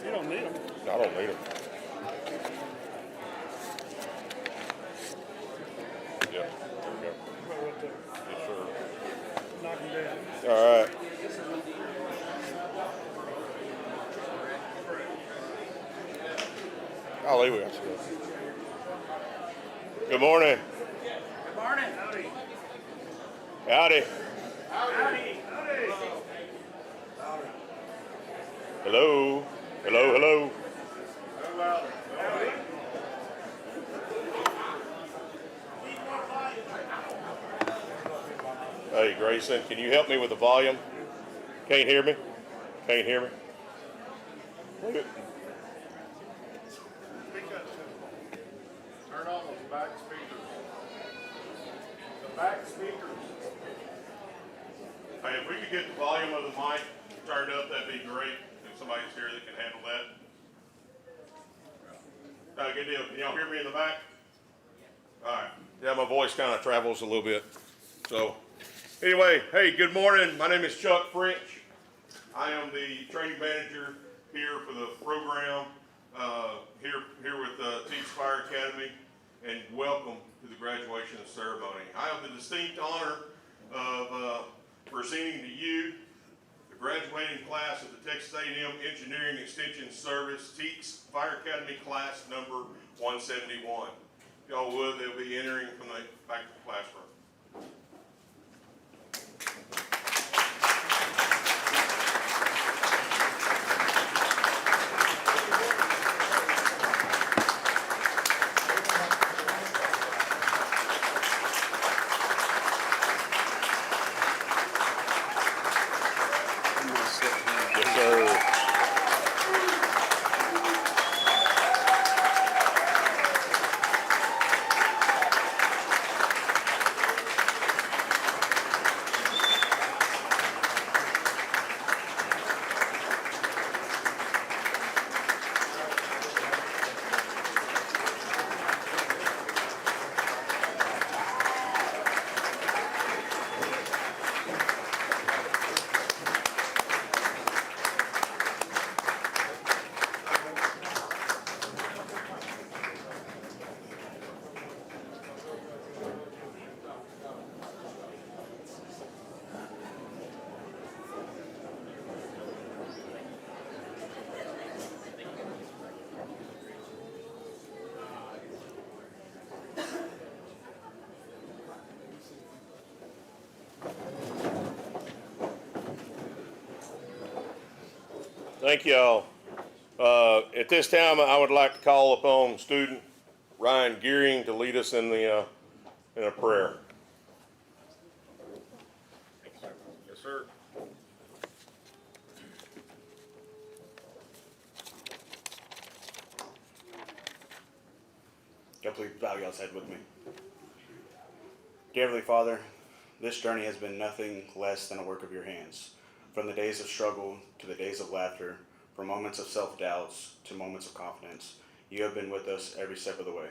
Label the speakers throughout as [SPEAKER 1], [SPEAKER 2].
[SPEAKER 1] You don't need them.
[SPEAKER 2] I don't need them. Yep, there we go.
[SPEAKER 1] Well, what the,
[SPEAKER 2] Yes, sir.
[SPEAKER 1] knock them down.
[SPEAKER 2] All right. I'll leave it. Good morning.
[SPEAKER 1] Good morning. Howdy.
[SPEAKER 2] Howdy.
[SPEAKER 1] Howdy.
[SPEAKER 2] Hello. Hello, hello.
[SPEAKER 1] Howdy.
[SPEAKER 2] Hey, Grayson, can you help me with the volume? Can't hear me? Can't hear me?
[SPEAKER 3] Speak up to turn on those back speakers. The back speakers.
[SPEAKER 2] Hey, if we could get the volume of the mic turned up, that'd be great. If somebody's here that can handle that. Good deal. Can y'all hear me in the back? All right. Yeah, my voice kind of travels a little bit. So, anyway, hey, good morning. My name is Chuck French. I am the training manager here for the program here with Teach Fire Academy, and welcome to the graduation ceremony. I have the distinct honor of presenting to you the graduating class of the Texas A&M Engineering Extension Service Teach Fire Academy class number 171. If y'all would, they'll be entering from the back of the classroom. Yes, sir. Thank y'all. At this time, I would like to call upon student Ryan Gearing to lead us in the in a prayer.
[SPEAKER 3] Yes, sir.
[SPEAKER 4] Please bow y'all's head with me. Dear Heavenly Father, this journey has been nothing less than a work of your hands. From the days of struggle to the days of laughter, from moments of self-doubts to moments of confidence, you have been with us every step of the way.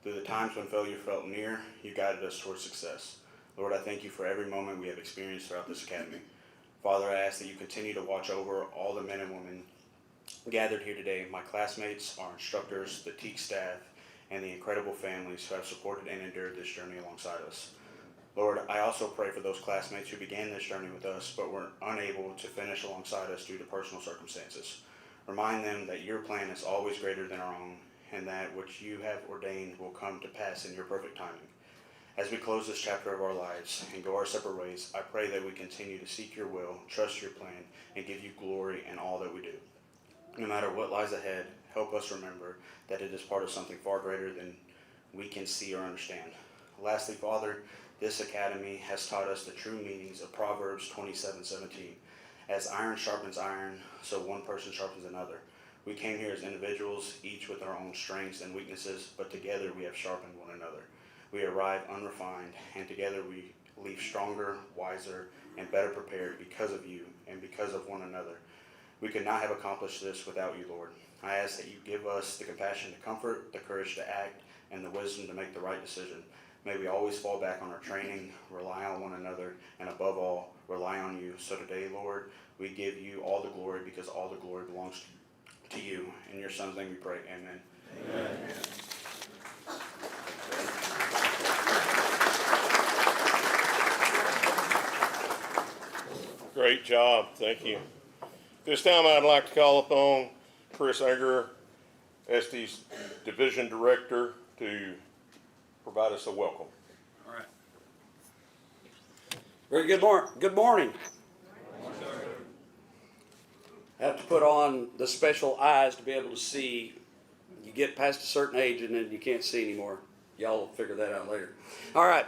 [SPEAKER 4] Through the times when failure felt near, you guided us towards success. Lord, I thank you for every moment we have experienced throughout this academy. Father, I ask that you continue to watch over all the men and women gathered here today, my classmates, our instructors, the TEAC staff, and the incredible families who have supported and endured this journey alongside us. Lord, I also pray for those classmates who began this journey with us but were unable to finish alongside us due to personal circumstances. Remind them that your plan is always greater than our own, and that which you have ordained will come to pass in your perfect timing. As we close this chapter of our lives and go our separate ways, I pray that we continue to seek your will, trust your plan, and give you glory in all that we do. No matter what lies ahead, help us remember that it is part of something far greater than we can see or understand. Lastly, Father, this academy has taught us the true meanings of Proverbs 27:17. As iron sharpens iron, so one person sharpens another. We came here as individuals, each with our own strengths and weaknesses, but together we have sharpened one another. We arrive unrefined, and together we leave stronger, wiser, and better prepared because of you and because of one another. We could not have accomplished this without you, Lord. I ask that you give us the compassion to comfort, the courage to act, and the wisdom to make the right decision. May we always fall back on our training, rely on one another, and above all, rely on you. So today, Lord, we give you all the glory because all the glory belongs to you. In your son's name we pray, amen.
[SPEAKER 2] Great job, thank you. This time I'd like to call upon Chris Egger, Estes Division Director, to provide us a welcome.
[SPEAKER 5] All right. Very good morning. I have to put on the special eyes to be able to see. You get past a certain age and then you can't see anymore. Y'all will figure that out later. All right.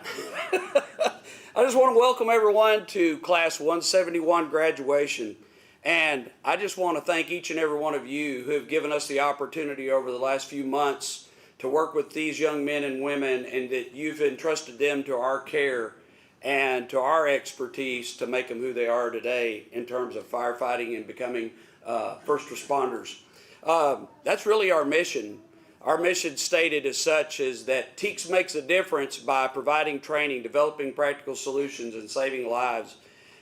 [SPEAKER 5] I just want to welcome everyone to Class 171 graduation. And I just want to thank each and every one of you who have given us the opportunity over the last few months to work with these young men and women, and that you've entrusted them to our care and to our expertise to make them who they are today in terms of firefighting and becoming first responders. That's really our mission. Our mission stated as such is that TEACS makes a difference by providing training, developing practical solutions, and saving lives.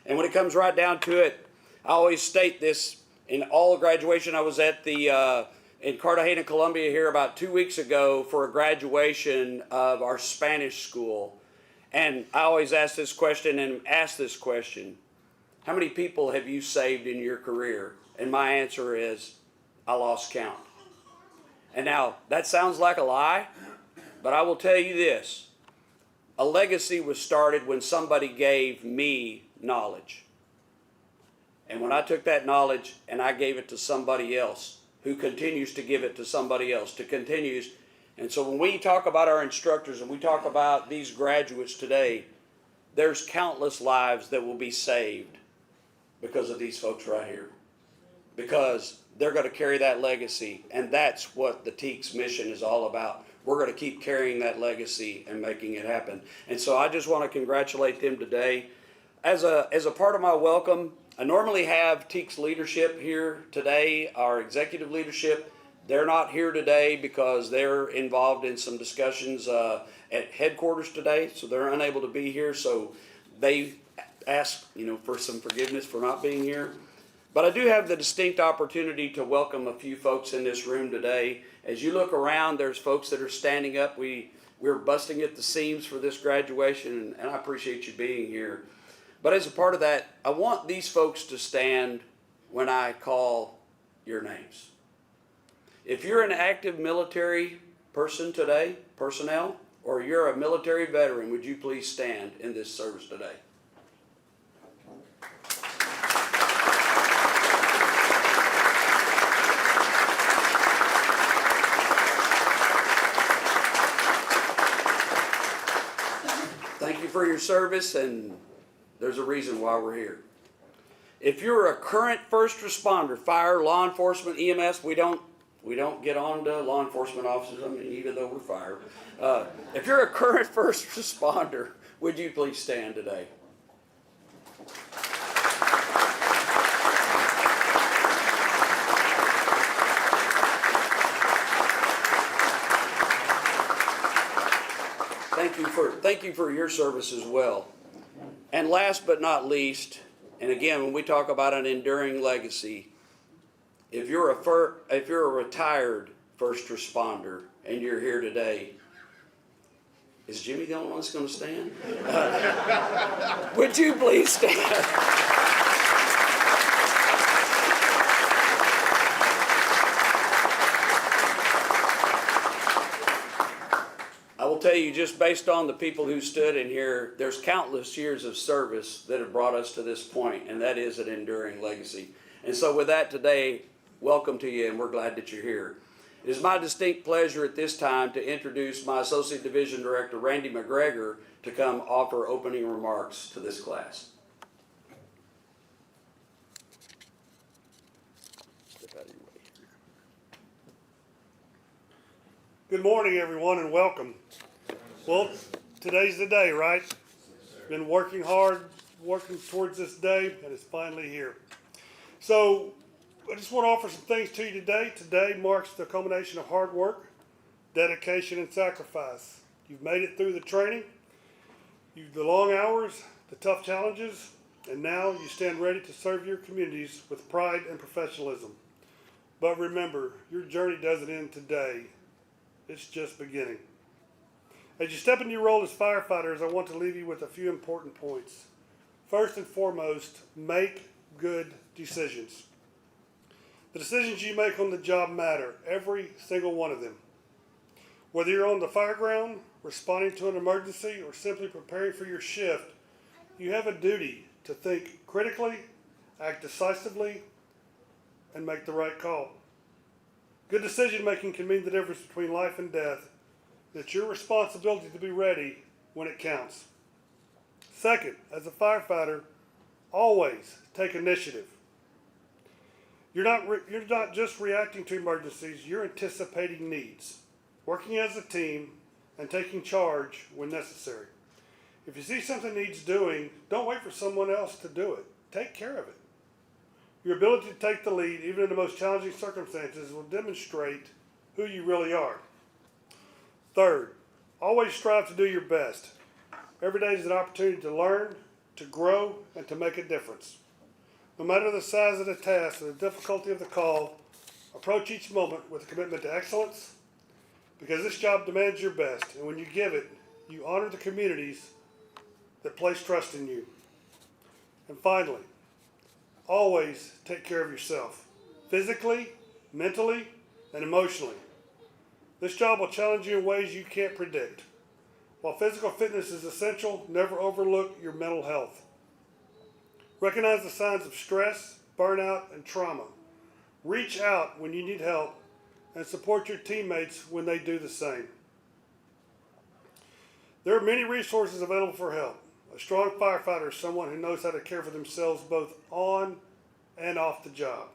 [SPEAKER 5] And when it comes right down to it, I always state this in all graduation. I was at the in Cartagena, Colombia here about 2 weeks ago for a graduation of our Spanish school. And I always ask this question and ask this question: how many people have you saved in your career? And my answer is, I lost count. And now, that sounds like a lie, but I will tell you this. A legacy was started when somebody gave me knowledge. And when I took that knowledge and I gave it to somebody else, who continues to give it to somebody else, to continues. And so when we talk about our instructors and we talk about these graduates today, there's countless lives that will be saved because of these folks right here. Because they're going to carry that legacy, and that's what the TEACS mission is all about. We're going to keep carrying that legacy and making it happen. And so I just want to congratulate them today. As a part of my welcome, I normally have TEACS leadership here today, our executive leadership. They're not here today because they're involved in some discussions at headquarters today, so they're unable to be here. So they ask, for some forgiveness for not being here. But I do have the distinct opportunity to welcome a few folks in this room today. As you look around, there's folks that are standing up. We're busting at the seams for this graduation, and I appreciate you being here. But as a part of that, I want these folks to stand when I call your names. If you're an active military person today, personnel, or you're a military veteran, would you please stand in this service today? Thank you for your service, and there's a reason why we're here. If you're a current first responder, fire, law enforcement, EMS, we don't get on to law enforcement officers, even though we're fire. If you're a current first responder, would you please stand today? Thank you for your service as well. And last but not least, and again, when we talk about an enduring legacy, if you're a retired first responder and you're here today, is Jimmy the only one that's going to stand? Would you please stand? I will tell you, just based on the people who stood in here, there's countless years of service that have brought us to this point, and that is an enduring legacy. And so with that today, welcome to you, and we're glad that you're here. It is my distinct pleasure at this time to introduce my Associate Division Director, Randy McGregor, to come offer opening remarks to this class. Step out of your way.
[SPEAKER 1] Good morning, everyone, and welcome. Well, today's the day, right? Been working hard, working towards this day, and it's finally here. So, I just want to offer some things to you today. Today marks the culmination of hard work, dedication, and sacrifice. You've made it through the training, the long hours, the tough challenges, and now you stand ready to serve your communities with pride and professionalism. But remember, your journey doesn't end today. It's just beginning. As you step into your role as firefighters, I want to leave you with a few important points. First and foremost, make good decisions. The decisions you make on the job matter, every single one of them. Whether you're on the fire ground, responding to an emergency, or simply preparing for your shift, you have a duty to think critically, act decisively, and make the right call. Good decision making can mean the difference between life and death. It's your responsibility to be ready when it counts. Second, as a firefighter, always take initiative. You're not just reacting to emergencies, you're anticipating needs, working as a team, and taking charge when necessary. If you see something needs doing, don't wait for someone else to do it. Take care of it. Your ability to take the lead, even in the most challenging circumstances, will demonstrate who you really are. Third, always strive to do your best. Every day is an opportunity to learn, to grow, and to make a difference. No matter the size of the task or the difficulty of the call, approach each moment with a commitment to excellence, because this job demands your best, and when you give it, you honor the communities that place trust in you. And finally, always take care of yourself, physically, mentally, and emotionally. This job will challenge you in ways you can't predict. While physical fitness is essential, never overlook your mental health. Recognize the signs of stress, burnout, and trauma. Reach out when you need help and support your teammates when they do the same. There are many resources available for help. A strong firefighter is someone who knows how to care for themselves both on and off the job.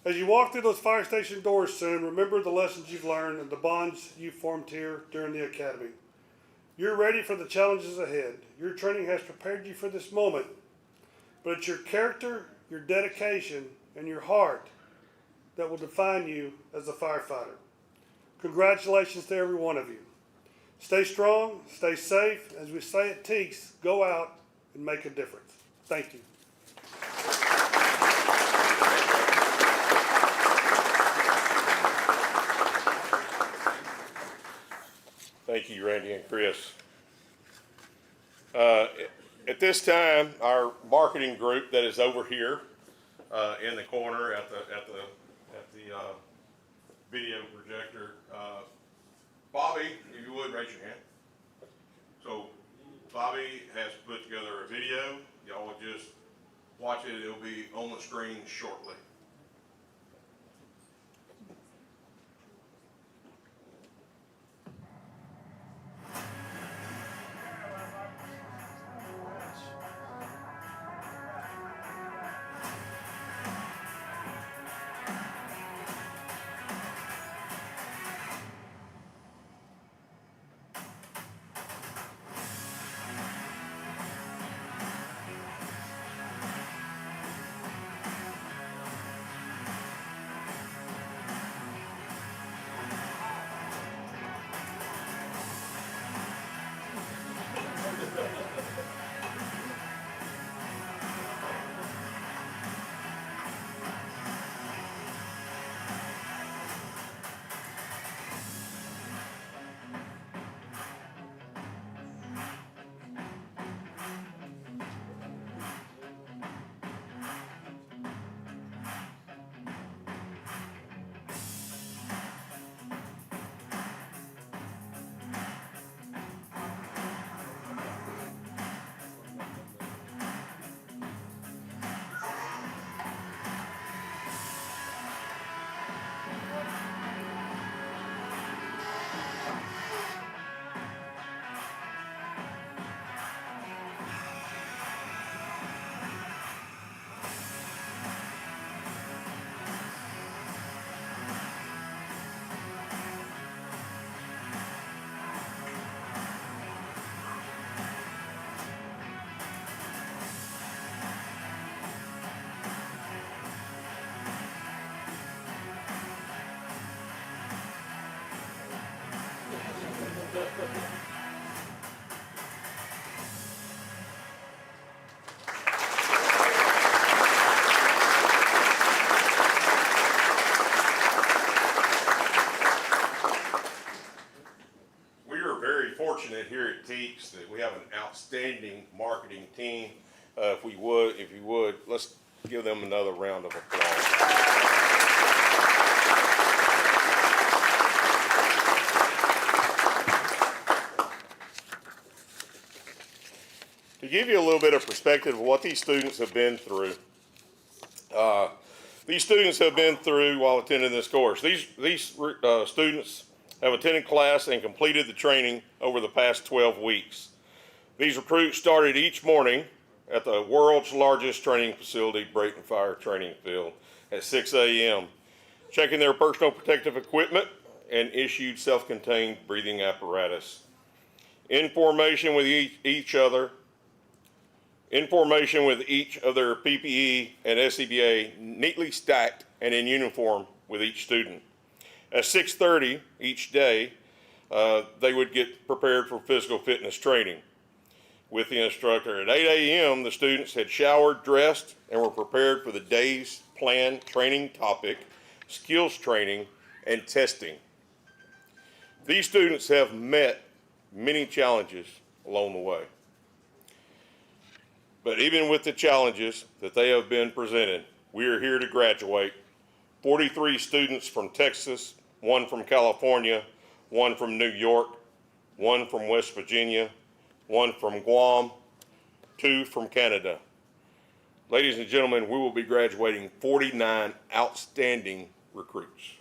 [SPEAKER 1] As you walk through those fire station doors soon, remember the lessons you've learned and the bonds you've formed here during the academy. You're ready for the challenges ahead. Your training has prepared you for this moment, but it's your character, your dedication, and your heart that will define you as a firefighter. Congratulations to every one of you. Stay strong, stay safe. As we say at Teeks, go out and make a difference. Thank you.
[SPEAKER 2] Thank you, Randy and Chris. At this time, our marketing group that is over here in the corner at the video projector, Bobby, if you would raise your hand. So Bobby has put together a video. Y'all will just watch it. It'll be on the screen shortly. fortunate here at Teeks that we have an outstanding marketing team. If you would, let's give them another round of applause. To give you a little bit of perspective of what these students have been through, while attending this course. These students have attended class and completed the training over the past 12 weeks. These recruits started each morning at the world's largest training facility, Brayton Fire Training Field, at 6 a.m., checking their personal protective equipment and issued self-contained breathing apparatus. In formation with each of their PPE and SCBA neatly stacked and in uniform with each student. At 6:30 each day, they would get prepared for physical fitness training with the instructor. At 8 a.m., the students had showered, dressed, and were prepared for the day's planned training topic, skills training, and testing. These students have met many challenges along the way. But even with the challenges that they have been presented, we are here to graduate 43 students from Texas, 1 from California, 1 from New York, 1 from West Virginia, 1 from Guam, 2 from Canada. Ladies and gentlemen, we will be graduating 49 outstanding recruits.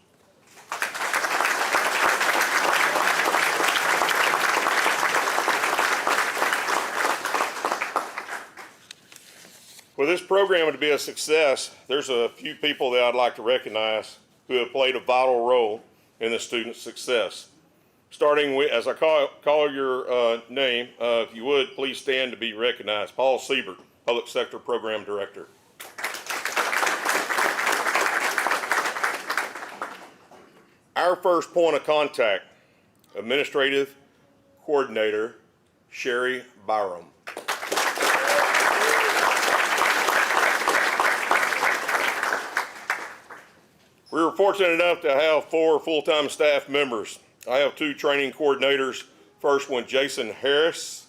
[SPEAKER 2] For this program to be a success, there's a few people that I'd like to recognize who have played a vital role in the student's success. Starting with, as I call your name, if you would, please stand to be recognized. Paul Siebert, Public Sector Program Director. Our first point of contact, Administrative Coordinator, Sherry Byram. We were fortunate enough to have 4 full-time staff members. I have 2 training coordinators. First one, Jason Harris.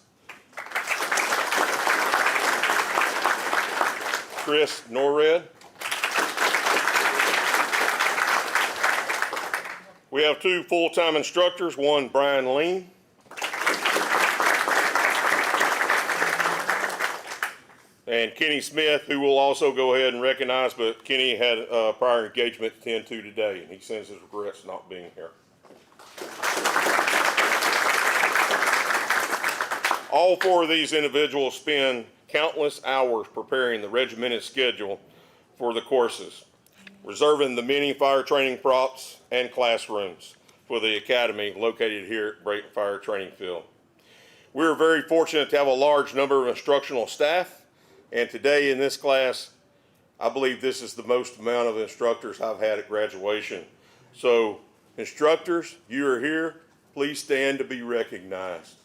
[SPEAKER 2] Chris Norred. We have 2 full-time instructors, one, Brian Lean. And Kenny Smith, who will also go ahead and recognize, but Kenny had a prior engagement to attend to today, and he sends his regrets not being here. All 4 of these individuals spend countless hours preparing the regimented schedule for the courses, reserving the many fire training props and classrooms for the academy located here at Brayton Fire Training Field. We are very fortunate to have a large number of instructional staff. And today in this class, I believe this is the most amount of instructors I've had at graduation. So instructors, you are here. Please stand to be recognized.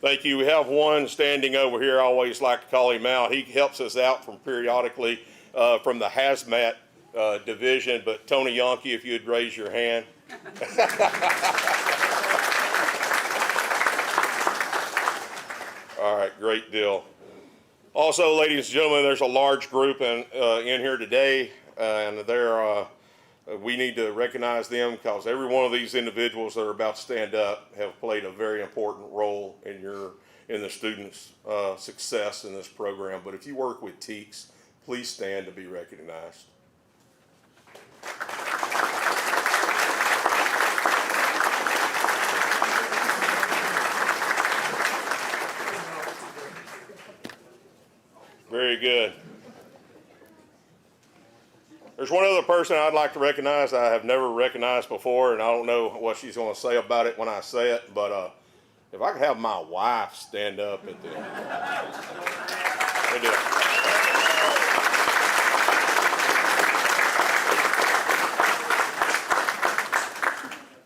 [SPEAKER 2] Thank you. We have one standing over here. I always like to call him out. He helps us out from periodically from the hazmat division, but Tony Yonke, if you'd raise your hand. All right, great deal. Also, ladies and gentlemen, there's a large group in here today, and we need to recognize them because every one of these individuals that are about to stand up have played a very important role in the students' success in this program. But if you work with Teeks, please stand to be recognized. Very good. There's one other person I'd like to recognize I have never recognized before, and I don't know what she's going to say about it when I say it, but if I could have my wife stand up at the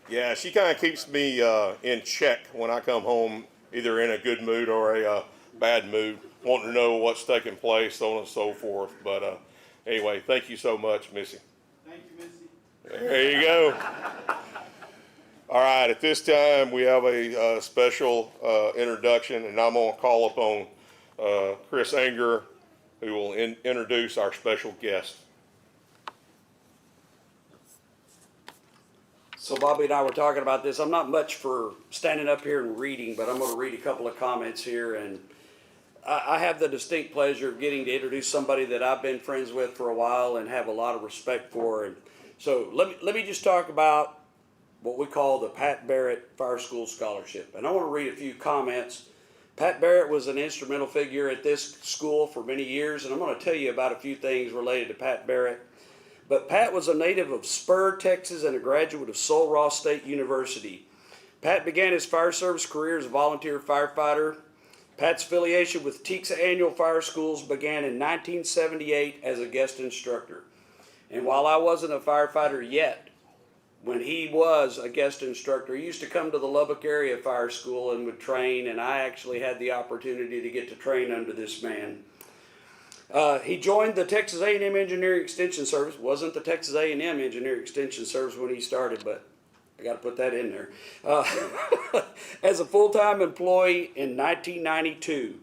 [SPEAKER 2] Yeah, she kind of keeps me in check when I come home, either in a good mood or a bad mood. wanting to know what's taking place, so on and so forth. But anyway, thank you so much, Missy.
[SPEAKER 3] Thank you, Missy.
[SPEAKER 2] There you go. All right, at this time, we have a special introduction, and I'm going to call upon Chris Anger, who will introduce our special guest.
[SPEAKER 5] So Bobby and I were talking about this. I'm not much for standing up here and reading, but I'm going to read a couple of comments here. And I have the distinct pleasure of getting to introduce somebody that I've been friends with for a while and have a lot of respect for. And so let me just talk about what we call the Pat Barrett Fire School Scholarship. And I want to read a few comments. Pat Barrett was an instrumental figure at this school for many years, and I'm going to tell you about a few things related to Pat Barrett. But Pat was a native of Spur, Texas, and a graduate of Sul Ross State University. Pat began his fire service career as a volunteer firefighter. Pat's affiliation with TEEC's annual fire schools began in 1978 as a guest instructor. And while I wasn't a firefighter yet, when he was a guest instructor, he used to come to the Lubbock area fire school and would train, and I actually had the opportunity to get to train under this man. He joined the Texas A&M Engineering Extension Service. Wasn't the Texas A&M Engineering Extension Service when he started, but I got to put that in there. As a full-time employee in 1992.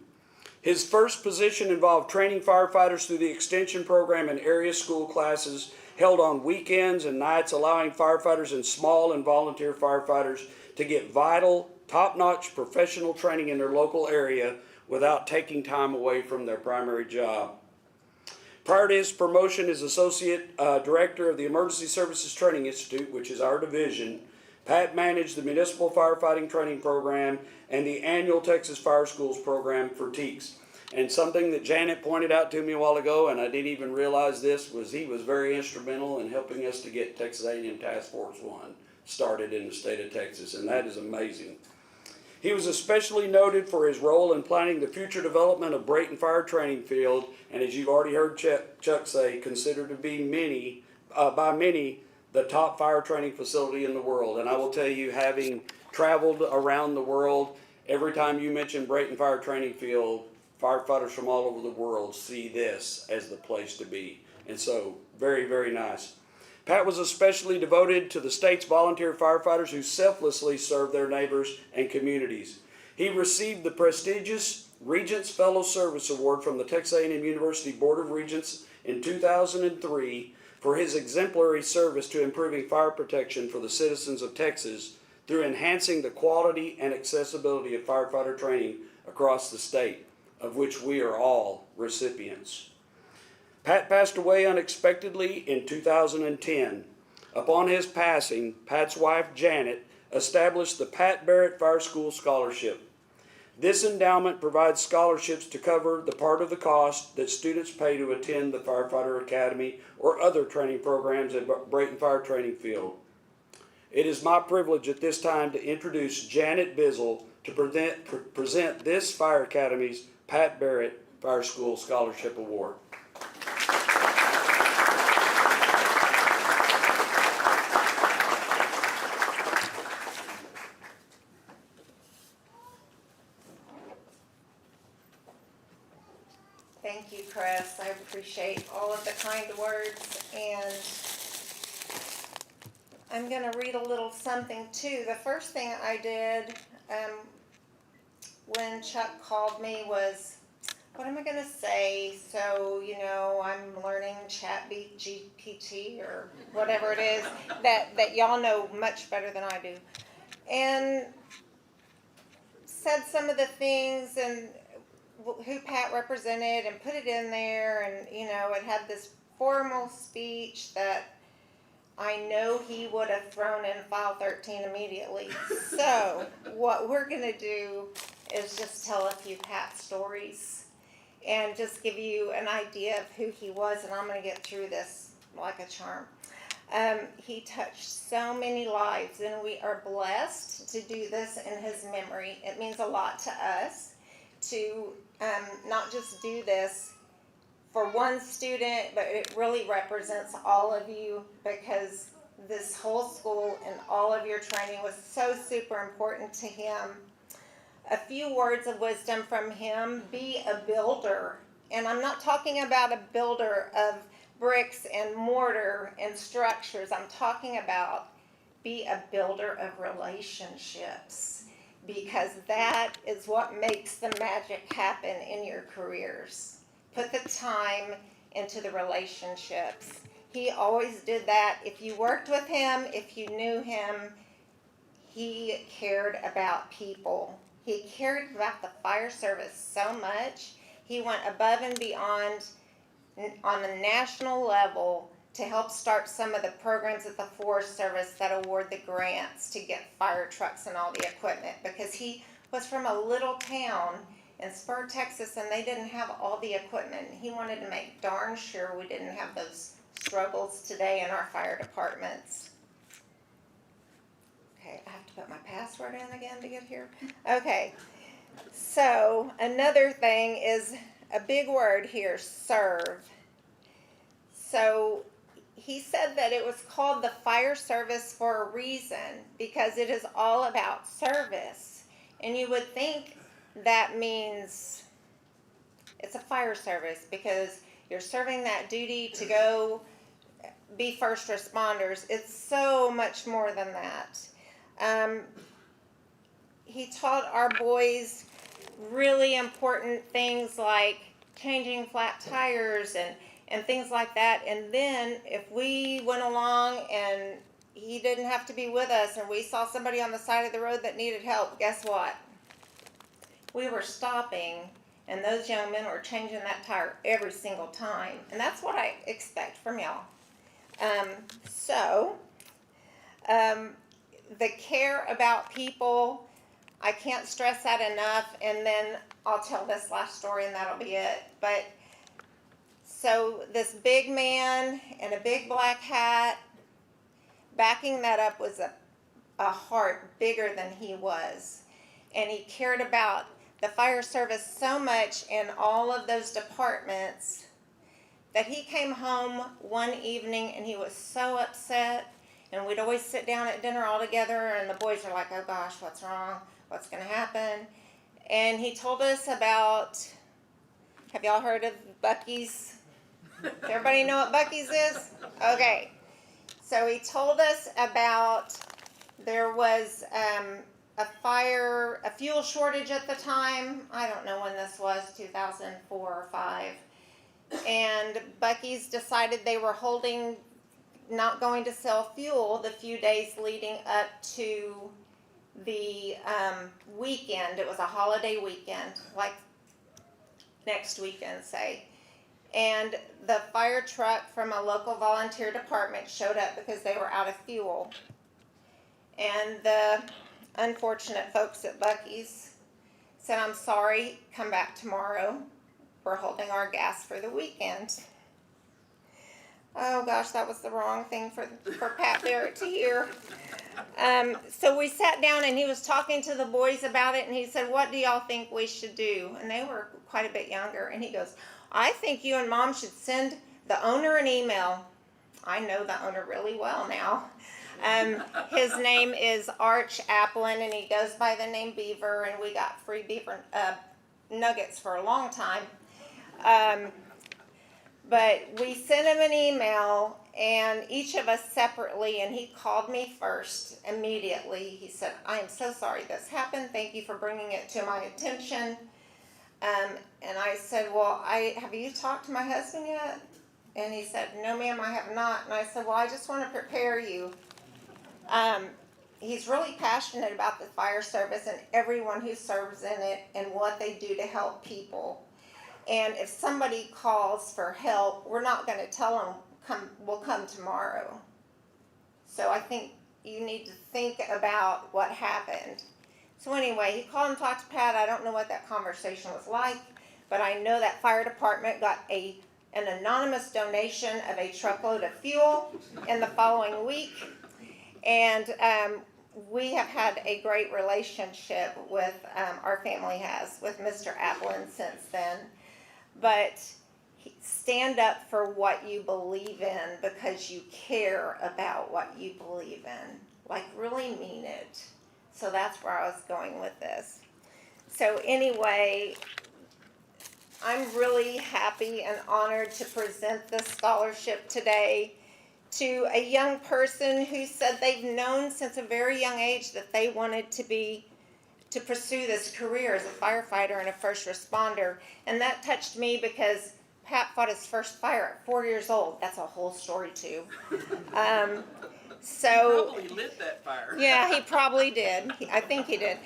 [SPEAKER 5] His first position involved training firefighters through the extension program and area school classes held on weekends and nights, allowing firefighters and small and volunteer firefighters to get vital, top-notch professional training in their local area without taking time away from their primary job. Prior to his promotion as Associate Director of the Emergency Services Training Institute, which is our division, Pat managed the Municipal Firefighting Training Program and the annual Texas Fire Schools program for TEECs. And something that Janet pointed out to me a while ago, and I didn't even realize this, was he was very instrumental in helping us to get Texas A&M Task Force 1 started in the state of Texas, and that is amazing. He was especially noted for his role in planning the future development of Brayton Fire Training Field, and as you've already heard Chuck say, considered to be by many the top fire training facility in the world. And I will tell you, having traveled around the world, every time you mention Brayton Fire Training Field, firefighters from all over the world see this as the place to be. And so, very, very nice. Pat was especially devoted to the state's volunteer firefighters who selflessly serve their neighbors and communities. He received the prestigious Regents Fellow Service Award from the Texas A&M University Board of Regents in 2003 for his exemplary service to improving fire protection for the citizens of Texas through enhancing the quality and accessibility of firefighter training across the state, of which we are all recipients. Pat passed away unexpectedly in 2010. Upon his passing, Pat's wife, Janet, established the Pat Barrett Fire School Scholarship. This endowment provides scholarships to cover the part of the cost that students pay to attend the Firefighter Academy or other training programs at Brayton Fire Training Field. It is my privilege at this time to introduce Janet Bizzle to present this Fire Academy's Pat Barrett Fire School Scholarship Award.
[SPEAKER 6] Thank you, Chris. I appreciate all of the kind words, and I'm going to read a little something too. The first thing I did when Chuck called me was, what am I going to say? So, I'm learning ChatGPT or whatever it is that y'all know much better than I do. And said some of the things and who Pat represented and put it in there, and it had this formal speech that I know he would have thrown in file 13 immediately. So what we're going to do is just tell a few Pat stories and just give you an idea of who he was, and I'm going to get through this like a charm. He touched so many lives, and we are blessed to do this in his memory. It means a lot to us to not just do this for one student, but it really represents all of you, because this whole school and all of your training was so super important to him. a few words of wisdom from him. Be a builder. And I'm not talking about a builder of bricks and mortar and structures. I'm talking about be a builder of relationships, because that is what makes the magic happen in your careers. Put the time into the relationships. He always did that. If you worked with him, if you knew him, he cared about people. He cared about the fire service so much. He went above and beyond on a national level to help start some of the programs at the Forest Service that award the grants to get fire trucks and all the equipment, because he was from a little town in Spur, Texas, and they didn't have all the equipment. He wanted to make darn sure we didn't have those struggles today in our fire departments. Okay, I have to put my password in again to get here. Okay, so another thing is a big word here, serve. So he said that it was called the fire service for a reason, because it is all about service. And you would think that means it's a fire service because you're serving that duty to go be first responders. It's so much more than that. He taught our boys really important things like changing flat tires and things like that. And then if we went along and he didn't have to be with us and we saw somebody on the side of the road that needed help, guess what? We were stopping, and those young men were changing that tire every single time. And that's what I expect from y'all. The care about people, I can't stress that enough. And then I'll tell this last story and that'll be it. But so this big man in a big black hat, backing that up was a heart bigger than he was. And he cared about the fire service so much in all of those departments that he came home one evening and he was so upset. And we'd always sit down at dinner all together and the boys are like, oh gosh, what's wrong? What's going to happen? And he told us about, have y'all heard of Buc-ee's? Everybody know what Buc-ee's is? Okay. So he told us about there was a fuel shortage at the time. I don't know when this was, 2004 or 5. And Buc-ee's decided they were not going to sell fuel the few days leading up to the weekend. It was a holiday weekend, like next weekend, say. And the fire truck from a local volunteer department showed up because they were out of fuel. And the unfortunate folks at Buc-ee's said, I'm sorry, come back tomorrow. We're holding our gas for the weekend. Oh gosh, that was the wrong thing for Pat Barrett to hear. So we sat down and he was talking to the boys about it and he said, what do y'all think we should do? And they were quite a bit younger. And he goes, I think you and Mom should send the owner an email. I know the owner really well now. His name is Arch Applin and he goes by the name Beaver, and we got free beaver nuggets for a long time. But we sent him an email, and each of us separately, and he called me first immediately. He said, I am so sorry this happened. Thank you for bringing it to my attention. And I said, well, have you talked to my husband yet? And he said, no, ma'am, I have not. And I said, well, I just want to prepare you. He's really passionate about the fire service and everyone who serves in it and what they do to help people. And if somebody calls for help, we're not going to tell them, we'll come tomorrow. So I think you need to think about what happened. So anyway, he called and talked to Pat. I don't know what that conversation was like, but I know that fire department got an anonymous donation of a truckload of fuel in the following week. And we have had a great relationship with, our family has, with Mr. Applin since then. But stand up for what you believe in because you care about what you believe in. Like, really mean it. So that's where I was going with this. So anyway, I'm really happy and honored to present this scholarship today to a young person who said they've known since a very young age that they wanted to pursue this career as a firefighter and a first responder. And that touched me because Pat fought his first fire at 4 years old. That's a whole story too. So
[SPEAKER 5] Probably lit that fire.
[SPEAKER 6] yeah, he probably did. I think he did.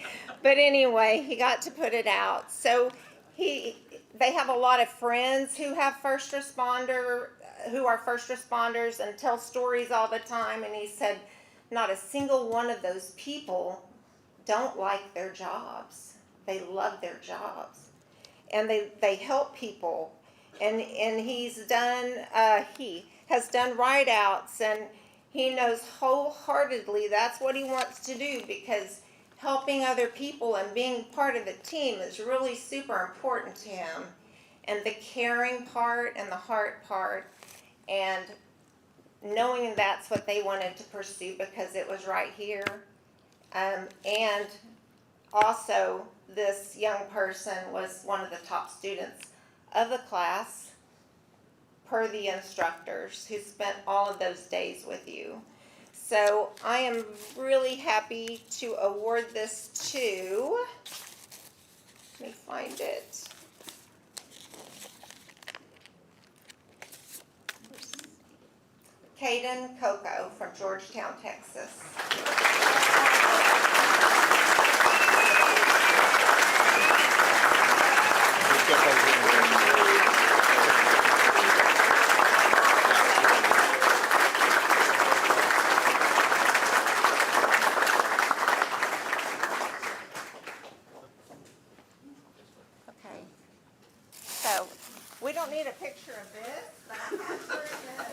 [SPEAKER 6] But anyway, he got to put it out. So they have a lot of friends who are first responders and tell stories all the time. And he said, not a single one of those people don't like their jobs. They love their jobs, and they help people. And he has done write-outs, and he knows wholeheartedly that's what he wants to do, because helping other people and being part of a team is really super important to him. And the caring part and the heart part, and knowing that's what they wanted to pursue because it was right here. And also, this young person was one of the top students of the class, per the instructors who spent all of those days with you. So I am really happy to award this to, let me find it. Caden Coco from Georgetown, Texas. Okay. So, we don't need a picture of this, but I have her this.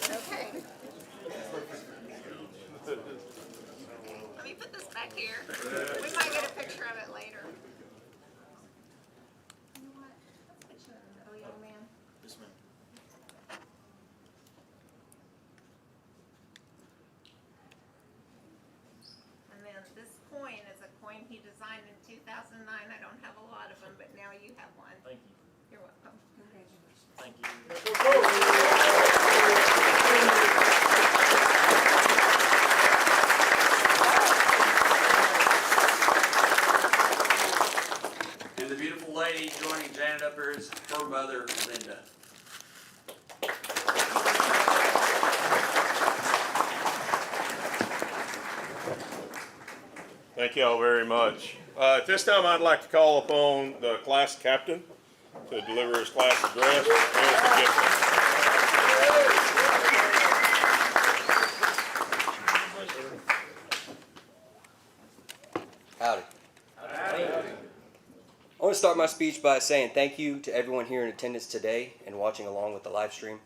[SPEAKER 6] Okay. Let me put this back here. We might get a picture of it later. You know what? Let's put you in the middle, young man.
[SPEAKER 3] Yes, ma'am.
[SPEAKER 6] And then this coin is a coin he designed in 2009. I don't have a lot of them, but now you have one.
[SPEAKER 3] Thank you.
[SPEAKER 6] You're welcome. Congratulations.
[SPEAKER 3] Thank you.
[SPEAKER 5] And the beautiful lady joining Janet up here is her mother, Linda.
[SPEAKER 2] Thank you all very much. At this time, I'd like to call upon the class captain to deliver his class address. Mr. Gibson.
[SPEAKER 7] Howdy. I want to start my speech by saying thank you to everyone here in attendance today and watching along with the live stream.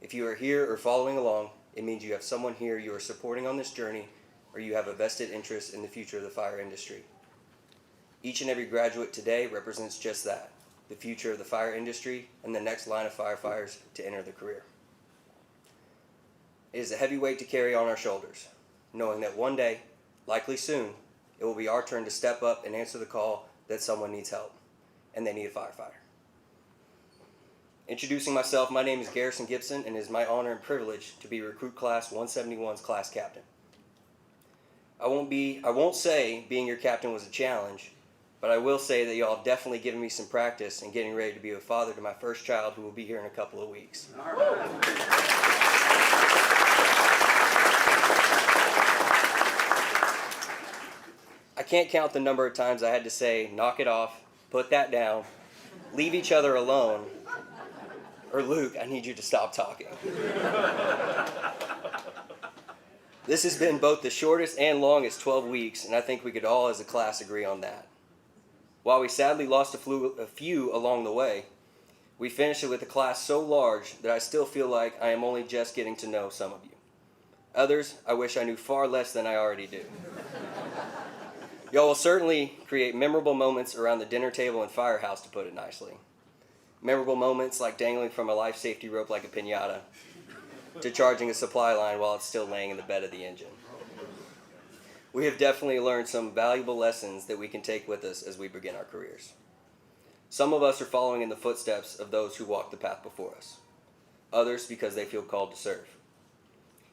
[SPEAKER 7] If you are here or following along, it means you have someone here you are supporting on this journey, or you have a vested interest in the future of the fire industry. Each and every graduate today represents just that, the future of the fire industry and the next line of firefighters to enter the career. It is a heavy weight to carry on our shoulders, knowing that one day, likely soon, it will be our turn to step up and answer the call that someone needs help, and they need a firefighter. Introducing myself, my name is Garrison Gibson, and it is my honor and privilege to be Recruit Class 171's class captain. I won't say being your captain was a challenge, but I will say that y'all have definitely given me some practice in getting ready to be a father to my first child, who will be here in a couple of weeks.
[SPEAKER 5] All right.
[SPEAKER 7] I can't count the number of times I had to say, knock it off, put that down, leave each other alone, or Luke, I need you to stop talking. This has been both the shortest and longest 12 weeks, and I think we could all as a class agree on that. While we sadly lost a few along the way, we finished it with a class so large that I still feel like I am only just getting to know some of you. Others, I wish I knew far less than I already do. Y'all will certainly create memorable moments around the dinner table and firehouse, to put it nicely. Memorable moments like dangling from a life safety rope like a piñata, to charging a supply line while it's still laying in the bed of the engine. We have definitely learned some valuable lessons that we can take with us as we begin our careers. Some of us are following in the footsteps of those who walked the path before us, others because they feel called to serve.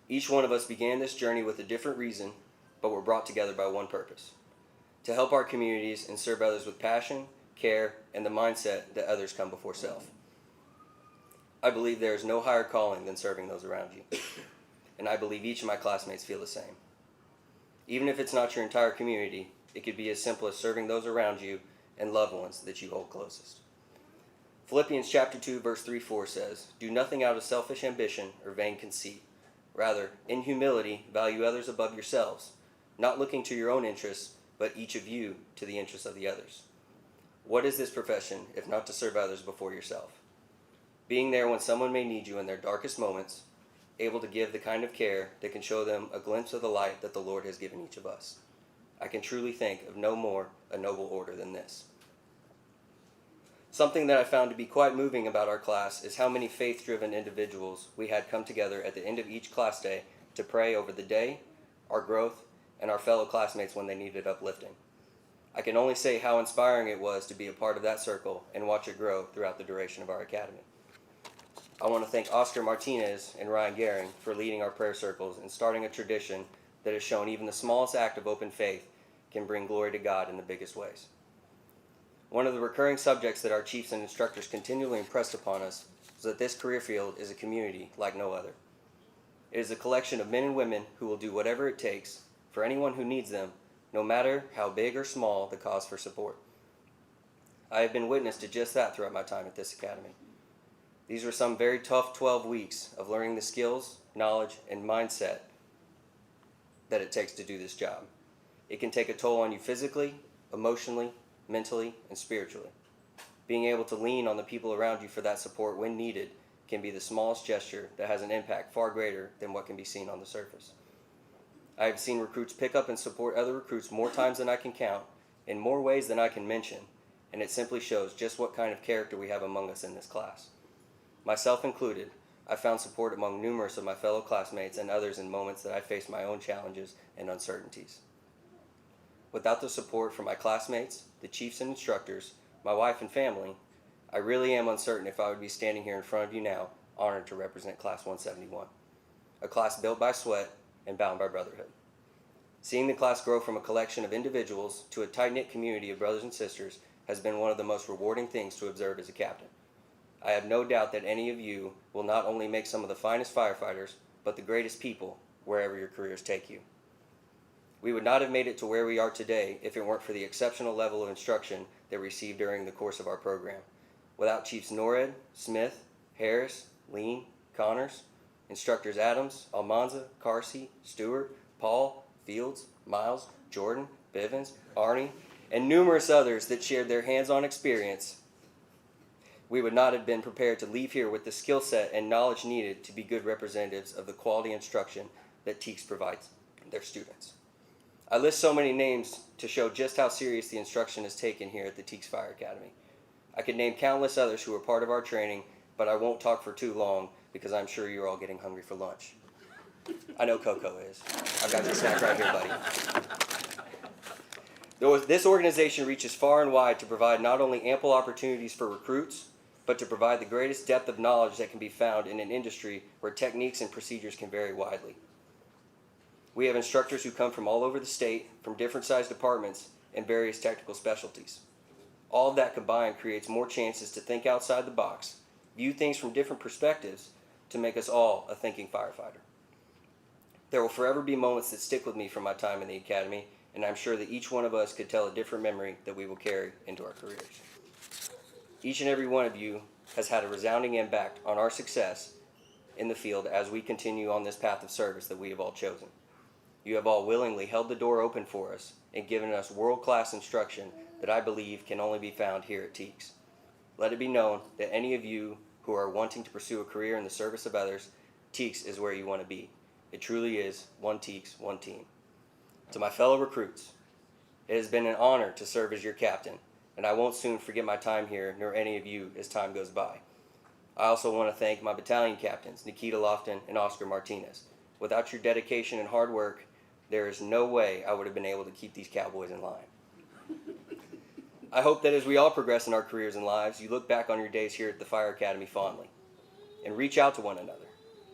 [SPEAKER 7] Each one of us began this journey with a different reason, but were brought together by one purpose: to help our communities and serve others with passion, care, and the mindset that others come before self. I believe there is no higher calling than serving those around you, and I believe each of my classmates feel the same. Even if it's not your entire community, it could be as simple as serving those around you and loved ones that you hold closest. Philippians chapter 2, verse 3-4 says, "Do nothing out of selfish ambition or vain conceit. Rather, in humility, value others above yourselves, not looking to your own interests, but each of you to the interests of the others." What is this profession if not to serve others before yourself? Being there when someone may need you in their darkest moments, able to give the kind of care that can show them a glimpse of the light that the Lord has given each of us. I can truly think of no more a noble order than this. Something that I found to be quite moving about our class is how many faith-driven individuals we had come together at the end of each class day to pray over the day, our growth, and our fellow classmates when they needed uplifting. I can only say how inspiring it was to be a part of that circle and watch it grow throughout the duration of our academy. I want to thank Oscar Martinez and Ryan Gehring for leading our prayer circles and starting a tradition that has shown even the smallest act of open faith can bring glory to God in the biggest ways. One of the recurring subjects that our chiefs and instructors continually impressed upon us is that this career field is a community like no other. It is a collection of men and women who will do whatever it takes for anyone who needs them, no matter how big or small the cause for support. I have been witness to just that throughout my time at this academy. These were some very tough 12 weeks of learning the skills, knowledge, and mindset that it takes to do this job. It can take a toll on you physically, emotionally, mentally, and spiritually. Being able to lean on the people around you for that support when needed can be the smallest gesture that has an impact far greater than what can be seen on the surface. I have seen recruits pick up and support other recruits more times than I can count, in more ways than I can mention, and it simply shows just what kind of character we have among us in this class. Myself included, I found support among numerous of my fellow classmates and others in moments that I faced my own challenges and uncertainties. Without the support from my classmates, the chiefs and instructors, my wife and family, I really am uncertain if I would be standing here in front of you now, honored to represent Class 171, a class built by sweat and bound by brotherhood. Seeing the class grow from a collection of individuals to a tight-knit community of brothers and sisters has been one of the most rewarding things to observe as a captain. I have no doubt that any of you will not only make some of the finest firefighters, but the greatest people wherever your careers take you. We would not have made it to where we are today if it weren't for the exceptional level of instruction that we received during the course of our program. Without Chiefs Norred, Smith, Harris, Lean, Connors, Instructors Adams, Almanza, Carsey, Stewart, Paul, Fields, Miles, Jordan, Bivens, Arnie, and numerous others that shared their hands-on experience, we would not have been prepared to leave here with the skill set and knowledge needed to be good representatives of the quality instruction that TEACS provides their students. I list so many names to show just how serious the instruction is taken here at the TEACS Fire Academy. I could name countless others who were part of our training, but I won't talk for too long because I'm sure you're all getting hungry for lunch. I know Coco is. I've got your snack right here, buddy. This organization reaches far and wide to provide not only ample opportunities for recruits, but to provide the greatest depth of knowledge that can be found in an industry where techniques and procedures can vary widely. We have instructors who come from all over the state, from different sized departments, and various technical specialties. All of that combined creates more chances to think outside the box, view things from different perspectives, to make us all a thinking firefighter. There will forever be moments that stick with me from my time in the academy, and I'm sure that each one of us could tell a different memory that we will carry into our careers. Each and every one of you has had a resounding impact on our success in the field as we continue on this path of service that we have all chosen. You have all willingly held the door open for us and given us world-class instruction that I believe can only be found here at TEACS. Let it be known that any of you who are wanting to pursue a career in the service of others, TEACS is where you want to be. It truly is one TEACS, one team. To my fellow recruits, it has been an honor to serve as your captain, and I won't soon forget my time here, nor any of you, as time goes by. I also want to thank my battalion captains, Nikita Lofton and Oscar Martinez. Without your dedication and hard work, there is no way I would have been able to keep these Cowboys in line. I hope that as we all progress in our careers and lives, you look back on your days here at the Fire Academy fondly and reach out to one another,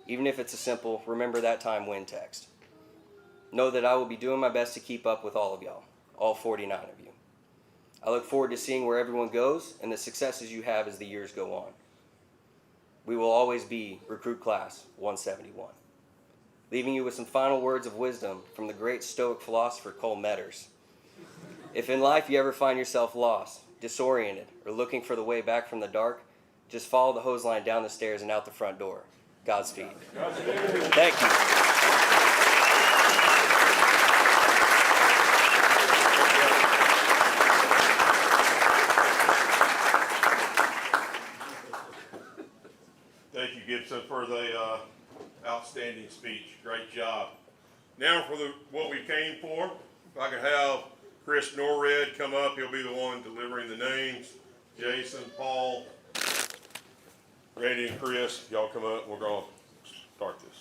[SPEAKER 7] even if it's a simple "remember that time when" text. Know that I will be doing my best to keep up with all of y'all, all 49 of you. I look forward to seeing where everyone goes and the successes you have as the years go on. We will always be Recruit Class 171. Leaving you with some final words of wisdom from the great Stoic philosopher Cole Metters. If in life you ever find yourself lost, disoriented, or looking for the way back from the dark, just follow the hose line down the stairs and out the front door. Godspeed. Thank you.
[SPEAKER 2] Thank you, Gibson, for the outstanding speech. Great job. Now for what we came for. If I could have Chris Norred come up, he'll be the one delivering the names. Jason, Paul, Randy, and Chris, y'all come up. We're going to start this.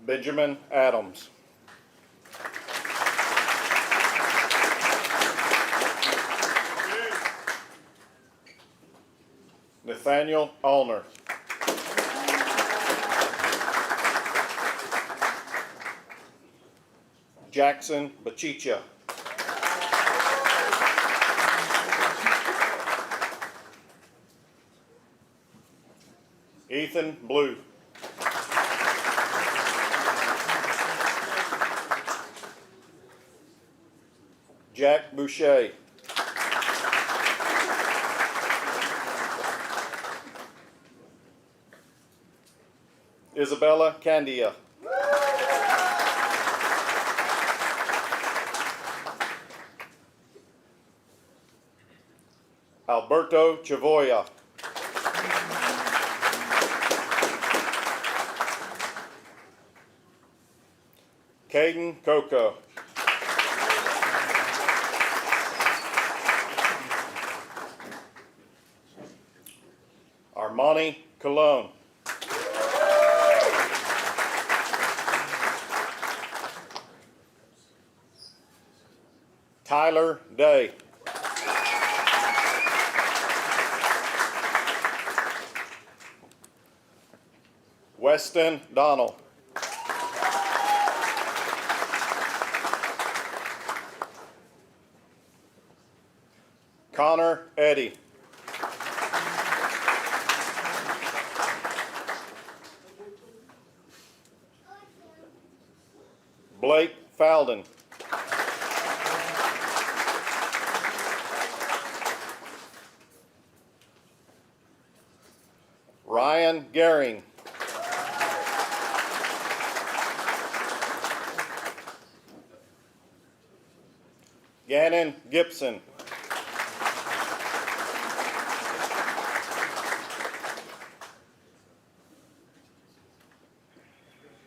[SPEAKER 3] Benjamin Adams. Nathaniel Allner. Jackson Bachicha. Ethan Blue. Jack Boucher. Isabella Candia. Alberto Chavoya. Caden Coco. Armani Cologne. Tyler Day. Weston Donnell. Connor Eddy. Blake Falden. Ryan Gehring. Gannon Gibson.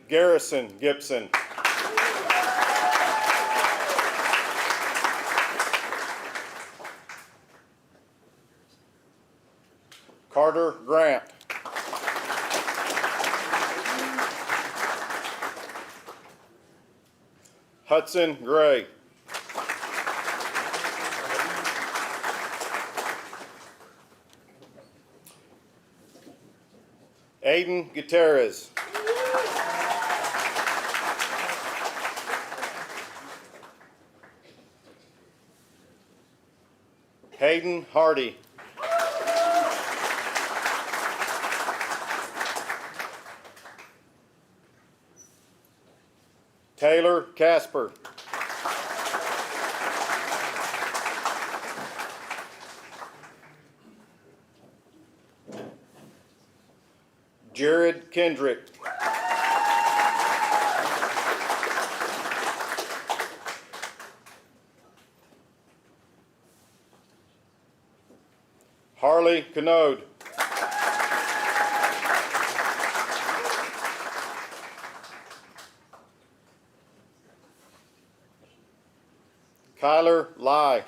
[SPEAKER 3] Garrison Gibson. Carter Grant. Hudson Gray. Aiden Gutierrez. Hayden Hardy. Taylor Casper. Jared Kendrick. Harley Canode. Kyler Lai.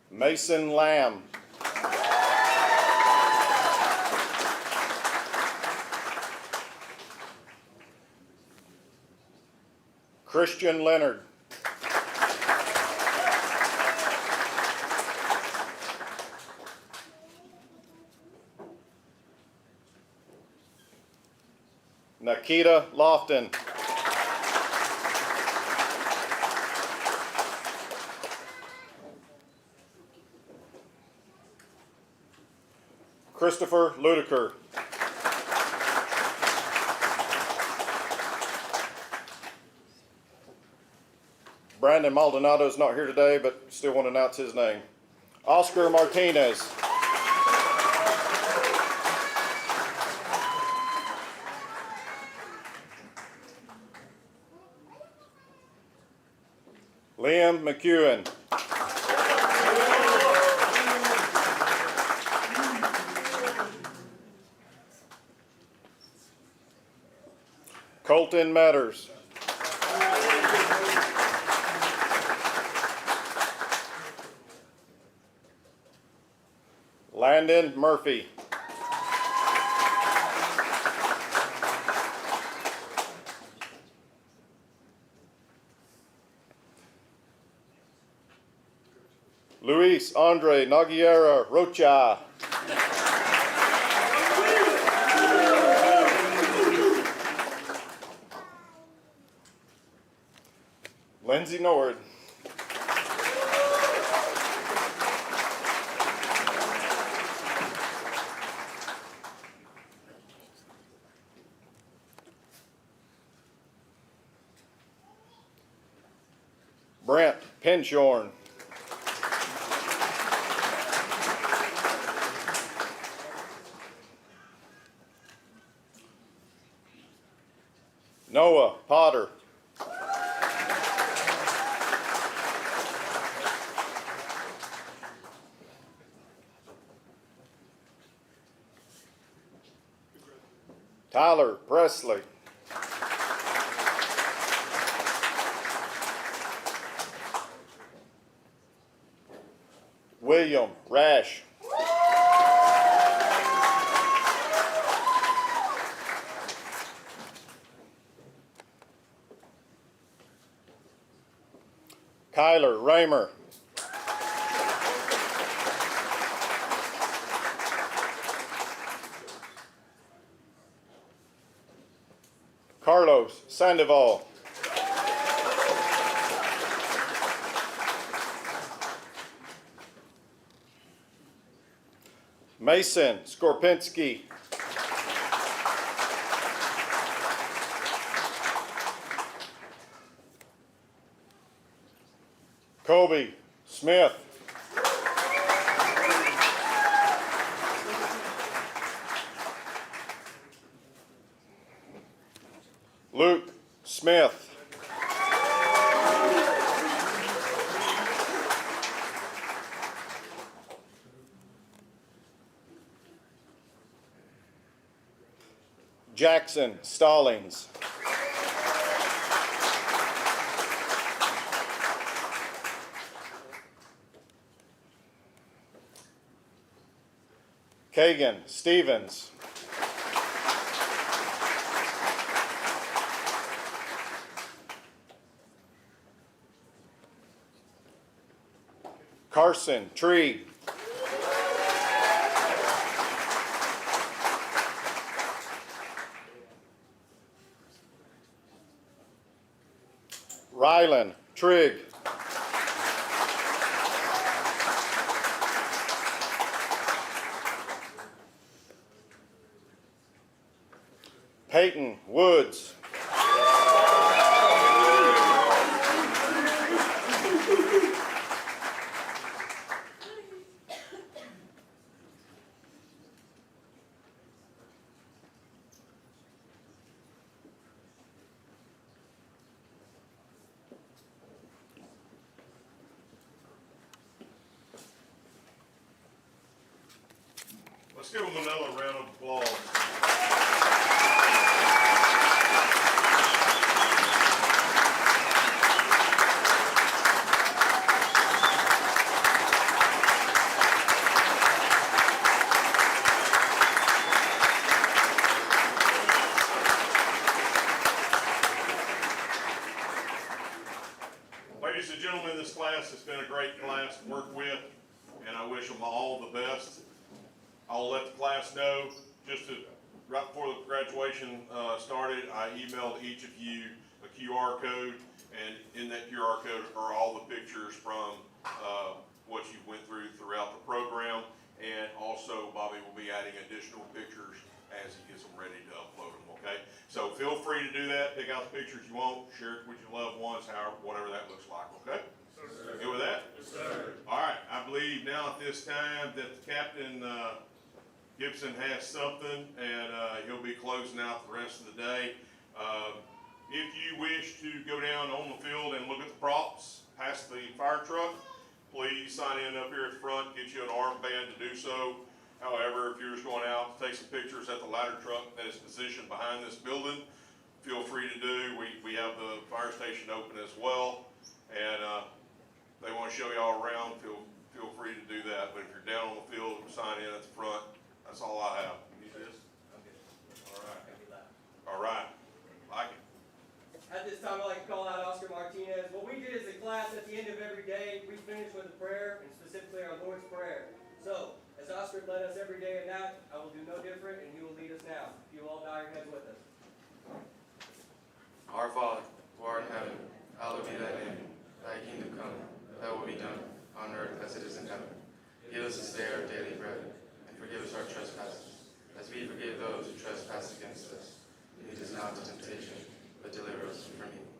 [SPEAKER 3] Mason Lamb. Christian Leonard. Nikita Lofton. Christopher Ludiker. Brandon Maldonado's not here today, but still want to announce his name. Oscar Martinez. Liam McEwen. Colton Matters. Landon Murphy. Luis Andre Noguera Rocha. Lindsay Nord. Brent Pinshorn. Noah Potter. Tyler Presley. William Rash. Kyler Raymer. Carlos Sandoval. Mason Skorpinski. Kobe Smith. Luke Smith. Jackson Stallings. Kagan Stevens. Carson Tree. Rylan Trigg. Peyton Woods.
[SPEAKER 2] Let's give them another round of applause. Ladies and gentlemen, this class has been a great class to work with, and I wish them all the best. I'll let the class know, right before the graduation started, I emailed each of you a QR code, and in that QR code are all the pictures from what you went throughout the program, and also Bobby will be adding additional pictures as he gets them ready to upload them, okay? So feel free to do that, pick out the pictures you want, share it with your loved ones, however, whatever that looks like, okay? Good with that? Yes, sir. All right, I believe now at this time that the Captain Gibson has something, and he'll be closing out the rest of the day. If you wish to go down on the field and look at the props past the fire truck, please sign in up here at the front, get you an armband to do so. However, if you're just going out to take some pictures at the ladder truck that is positioned behind this building, feel free to do. We have the fire station open as well, and they want to show y'all around, feel free to do that. But if you're down on the field, sign in at the front. That's all I have. Need this? All right. All right. Like it.
[SPEAKER 8] At this time, I'd like to call out Oscar Martinez. What we did as a class at the end of every day, we finish with a prayer, and specifically our Lord's Prayer. So, as Oscar led us every day in that, I will do no different, and he will lead us now. If you all bow your heads with us.
[SPEAKER 9] Our Father, who art in heaven, hallowed be thy name. Thy kingdom come, thy will be done, on earth as it is in heaven. Give us this day our daily bread, and forgive us our trespasses, as we forgive those who trespass against us. Lead us not into temptation, but deliver us from evil.